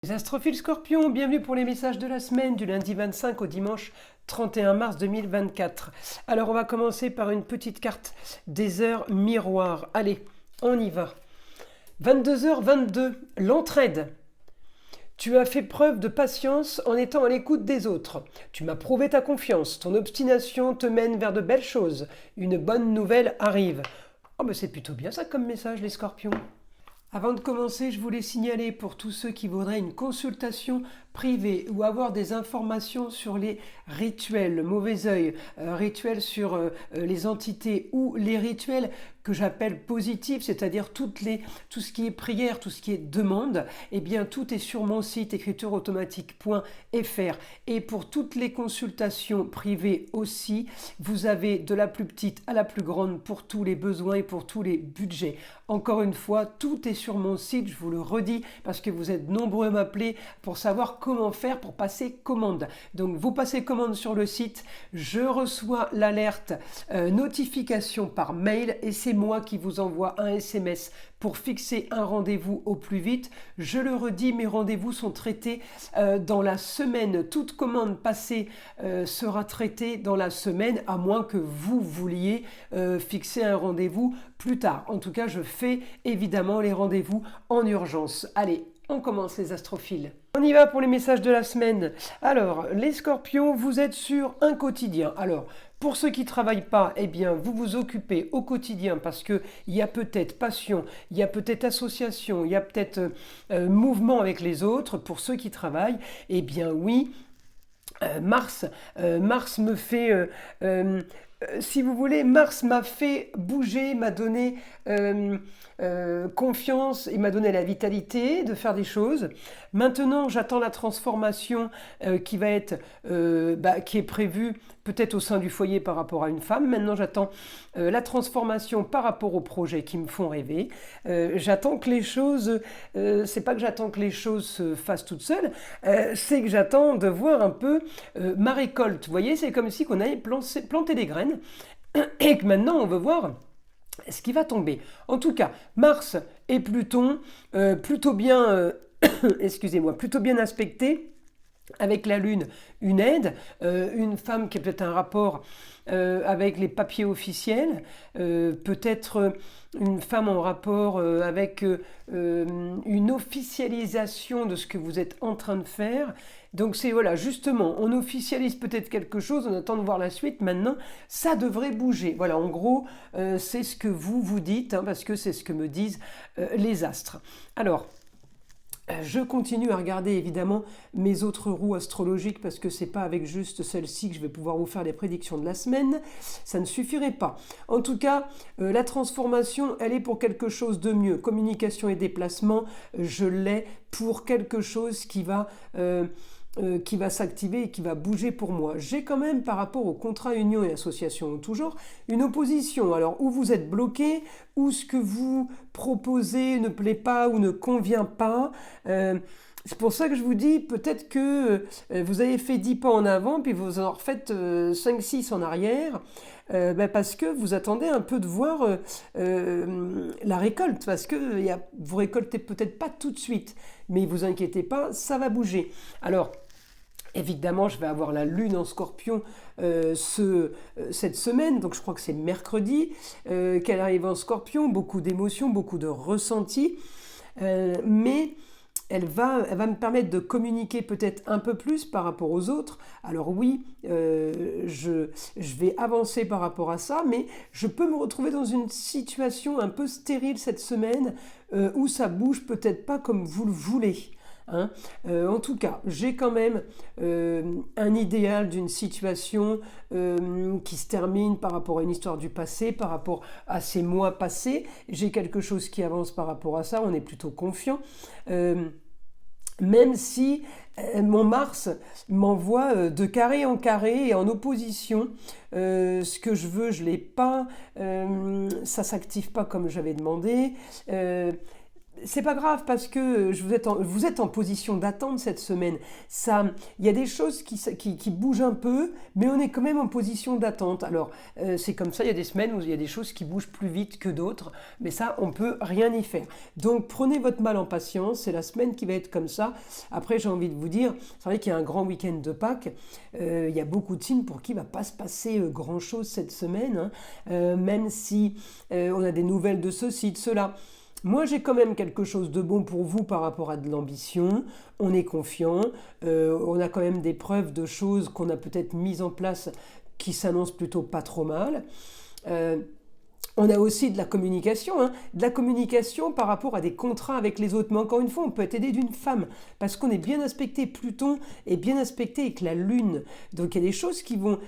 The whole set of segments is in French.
Les astrophiles Scorpions, bienvenue pour les messages de la semaine du lundi 25 au dimanche 31 mars 2024. Alors on va commencer par une petite carte des heures miroirs. Allez, on y va. 22h22, l'entraide. Tu as fait preuve de patience en étant à l'écoute des autres. Tu m'as prouvé ta confiance. Ton obstination te mène vers de belles choses. Une bonne nouvelle arrive. Oh mais c'est plutôt bien ça comme message les Scorpions. Avant de commencer, je voulais signaler pour tous ceux qui voudraient une consultation privée ou avoir des informations sur les rituels, le mauvais œil, rituels sur les entités ou les rituels que j'appelle positifs, c'est-à-dire tout ce qui est prière, tout ce qui est demande, eh bien tout est sur mon site écritureautomatique.fr. Et pour toutes les consultations privées aussi, vous avez de la plus petite à la plus grande pour tous les besoins et pour tous les budgets. Encore une fois, tout est sur mon site, je vous le redis, parce que vous êtes nombreux à m'appeler pour savoir comment faire pour passer commande. Donc vous passez commande sur le site, je reçois l'alerte notification par mail et c'est moi qui vous envoie un SMS pour fixer un rendez-vous au plus vite. Je le redis, mes rendez-vous sont traités dans la semaine. Toute commande passée sera traitée dans la semaine, à moins que vous vouliez fixer un rendez-vous plus tard. En tout cas, je fais évidemment les rendez-vous en urgence. Allez, on commence les astrophiles. On y va pour les messages de la semaine. Alors, les Scorpions, vous êtes sur un quotidien. Alors, pour ceux qui ne travaillent pas, eh bien, vous vous occupez au quotidien parce qu'il y a peut-être passion, il y a peut-être association, il y a peut-être mouvement avec les autres. Pour ceux qui travaillent, eh bien oui, Mars me fait... si vous voulez, Mars m'a fait bouger, m'a donné confiance, il m'a donné la vitalité de faire des choses. Maintenant, j'attends la transformation qui va être, qui est prévue peut-être au sein du foyer par rapport à une femme. Maintenant, j'attends la transformation par rapport aux projets qui me font rêver. J'attends que les choses, c'est pas que j'attends que les choses se fassent toutes seules, c'est que j'attends de voir un peu ma récolte. Vous voyez, c'est comme si on avait planté des graines et que maintenant on veut voir ce qui va tomber. En tout cas, Mars et Pluton, plutôt bien, excusez-moi, plutôt bien aspectés. Avec la Lune, une aide, une femme qui a peut-être un rapport avec les papiers officiels, peut-être une femme en rapport avec une officialisation de ce que vous êtes en train de faire. Donc c'est voilà, justement, on officialise peut-être quelque chose, on attend de voir la suite, maintenant ça devrait bouger. Voilà, en gros, c'est ce que vous vous dites, hein, parce que c'est ce que me disent les astres. Alors, je continue à regarder évidemment mes autres roues astrologiques parce que c'est pas avec juste celle-ci que je vais pouvoir vous faire les prédictions de la semaine. Ça ne suffirait pas. En tout cas, la transformation, elle est pour quelque chose de mieux. Communication et déplacement, je l'ai pour quelque chose qui va s'activer et qui va bouger pour moi. J'ai quand même, par rapport aux contrats union et association toujours, une opposition. Alors, où vous êtes bloqué, où ce que vous proposez ne plaît pas ou ne convient pas. C'est pour ça que je vous dis, peut-être que vous avez fait 10 pas en avant, puis vous en refaites 5-6 en arrière, parce que vous attendez un peu de voir la récolte, parce que vous récoltez peut-être pas tout de suite, mais ne vous inquiétez pas, ça va bouger. Alors, évidemment, je vais avoir la Lune en Scorpion cette semaine, donc je crois que c'est mercredi qu'elle arrive en Scorpion, beaucoup d'émotions, beaucoup de ressentis, mais elle va me permettre de communiquer peut-être un peu plus par rapport aux autres. Alors oui, je vais avancer par rapport à ça, mais je peux me retrouver dans une situation un peu stérile cette semaine où ça bouge peut-être pas comme vous le voulez. Hein. En tout cas, j'ai quand même un idéal d'une situation qui se termine par rapport à une histoire du passé, par rapport à ces mois passés. J'ai quelque chose qui avance par rapport à ça, on est plutôt confiant. Même si mon Mars m'envoie de carré en carré et en opposition, ce que je veux, je ne l'ai pas, ça ne s'active pas comme j'avais demandé. c'est pas grave parce que vous êtes en position d'attente cette semaine. Ça, il y a des choses qui bougent un peu, mais on est quand même en position d'attente. Alors, c'est comme ça, il y a des semaines où il y a des choses qui bougent plus vite que d'autres, mais ça, on peut rien y faire. Donc, prenez votre mal en patience, c'est la semaine qui va être comme ça. Après, j'ai envie de vous dire, c'est vrai qu'il y a un grand week-end de Pâques, il y a beaucoup de signes pour qui il ne va pas se passer grand-chose cette semaine, hein. Même si on a des nouvelles de ceci, de cela. Moi, j'ai quand même quelque chose de bon pour vous par rapport à de l'ambition. On est confiant. On a quand même des preuves de choses qu'on a peut-être mises en place qui s'annoncent plutôt pas trop mal. Euh, on a aussi de la communication, hein, de la communication par rapport à des contrats avec les autres. Mais encore une fois, on peut être aidé d'une femme parce qu'on est bien aspecté. Pluton est bien aspecté avec la Lune. Donc il y a des choses qui vont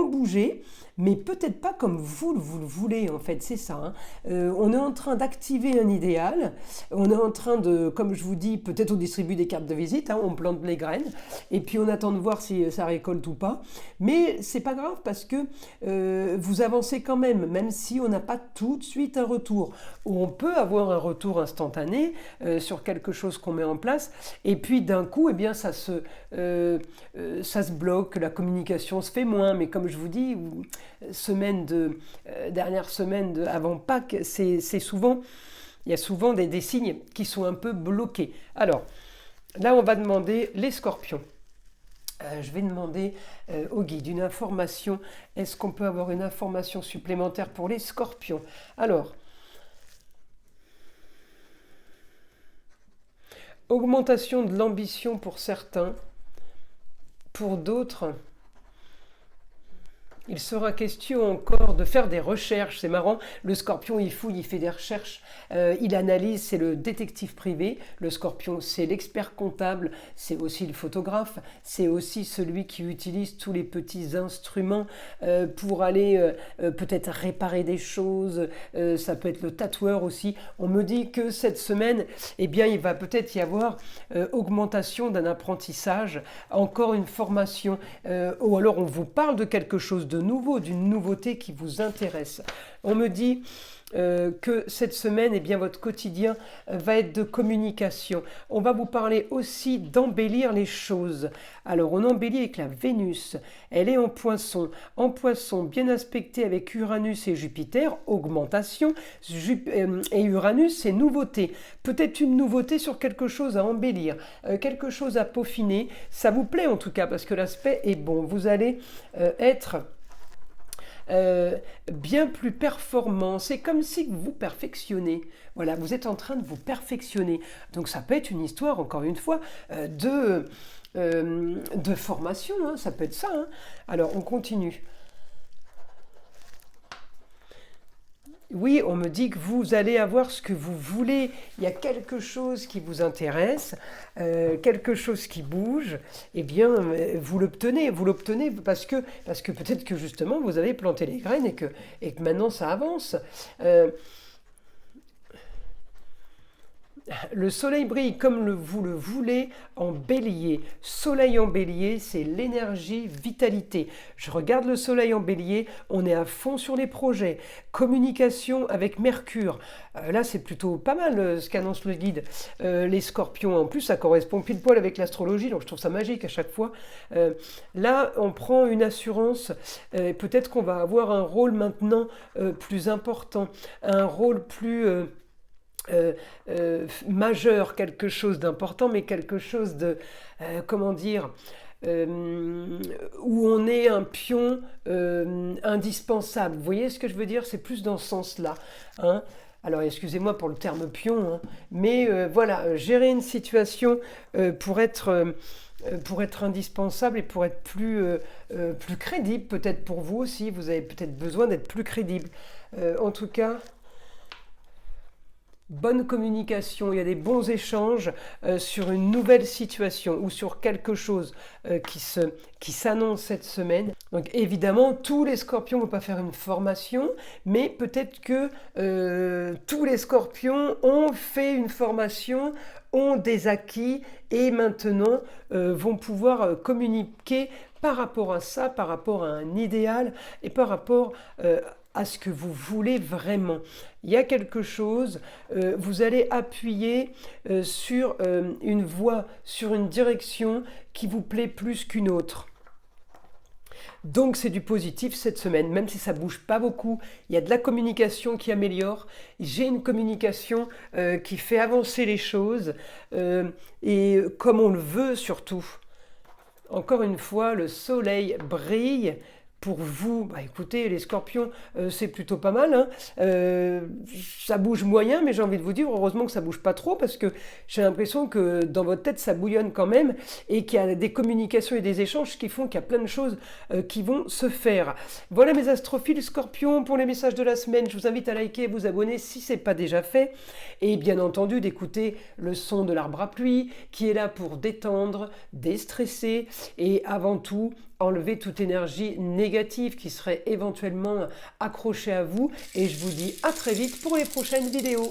bouger, mais peut-être pas comme vous le voulez, en fait, c'est ça, hein. On est en train d'activer un idéal, on est en train de, comme je vous dis, peut-être on distribue des cartes de visite, hein, on plante les graines, et puis on attend de voir si ça récolte ou pas, mais c'est pas grave parce que vous avancez quand même, même si on n'a pas tout de suite un retour. On peut avoir un retour instantané sur quelque chose qu'on met en place, et puis d'un coup, eh bien, ça se bloque, la communication se fait moins, mais comme je vous dis, dernière semaine avant Pâques, c'est souvent, il y a souvent des signes qui sont un peu bloqués. Alors, là, on va demander les scorpions. Je vais demander au guide une information. Est-ce qu'on peut avoir une information supplémentaire pour les scorpions? Alors, augmentation de l'ambition pour certains, pour d'autres, il sera question encore de faire des recherches. C'est marrant, le scorpion il fouille, il fait des recherches, il analyse, c'est le détective privé. Le scorpion c'est l'expert comptable, c'est aussi le photographe, c'est aussi celui qui utilise tous les petits instruments pour aller peut-être réparer des choses, ça peut être le tatoueur aussi. On me dit que cette semaine, eh bien, il va peut-être y avoir augmentation d'un apprentissage, encore une formation, ou alors on vous parle de quelque chose de nouveau, d'une nouveauté qui vous intéresse. On me dit que cette semaine, eh bien, votre quotidien va être de communication. On va vous parler aussi d'embellir les choses. Alors, on embellit avec la Vénus. Elle est en poisson. En poisson, bien aspectée avec Uranus et Jupiter, augmentation. Et Uranus, c'est nouveauté. Peut-être une nouveauté sur quelque chose à embellir, quelque chose à peaufiner. Ça vous plaît en tout cas, parce que l'aspect est bon. Vous allez être bien plus performant. C'est comme si vous vous perfectionnez. Voilà, vous êtes en train de vous perfectionner. Donc ça peut être une histoire, encore une fois, de formation, hein, ça peut être ça, hein. Alors on continue. Oui, on me dit que vous allez avoir ce que vous voulez. Il y a quelque chose qui vous intéresse, quelque chose qui bouge. Eh bien, vous l'obtenez. Vous l'obtenez parce que peut-être que justement vous avez planté les graines et que maintenant ça avance. Le soleil brille comme vous le voulez en bélier. Soleil en bélier, c'est l'énergie, vitalité. Je regarde le soleil en bélier, on est à fond sur les projets. Communication avec Mercure. Là, c'est plutôt pas mal ce qu'annonce le guide. Les scorpions, en plus, ça correspond pile poil avec l'astrologie, donc je trouve ça magique à chaque fois. Là, on prend une assurance. Peut-être qu'on va avoir un rôle maintenant plus important, un rôle plus majeur, quelque chose d'important, mais quelque chose de, comment dire, où on est un pion indispensable. Vous voyez ce que je veux dire? C'est plus dans ce sens-là, hein. Alors, excusez-moi pour le terme pion, hein, mais voilà, gérer une situation pour être indispensable et pour être plus crédible, peut-être pour vous aussi, vous avez peut-être besoin d'être plus crédible. En tout cas, bonne communication, il y a des bons échanges sur une nouvelle situation ou sur quelque chose qui s'annonce cette semaine. Donc évidemment, tous les scorpions ne vont pas faire une formation, mais peut-être que tous les scorpions ont fait une formation, ont des acquis et maintenant vont pouvoir communiquer par rapport à ça, par rapport à un idéal et par rapport à ce que vous voulez vraiment. Il y a quelque chose, vous allez appuyer sur une voie, sur une direction qui vous plaît plus qu'une autre. Donc c'est du positif cette semaine, même si ça bouge pas beaucoup, il y a de la communication qui améliore, j'ai une communication qui fait avancer les choses et comme on le veut surtout. Encore une fois, le soleil brille. Pour vous, bah écoutez, les scorpions, c'est plutôt pas mal, hein. Ça bouge moyen, mais j'ai envie de vous dire, heureusement que ça bouge pas trop, parce que j'ai l'impression que dans votre tête, ça bouillonne quand même, et qu'il y a des communications et des échanges qui font qu'il y a plein de choses qui vont se faire. Voilà mes astrophiles scorpions pour les messages de la semaine. Je vous invite à liker et vous abonner si ce n'est pas déjà fait, et bien entendu d'écouter le son de l'arbre à pluie, qui est là pour détendre, déstresser, et avant tout, enlever toute énergie négative qui serait éventuellement accrochée à vous. Et je vous dis à très vite pour les prochaines vidéos.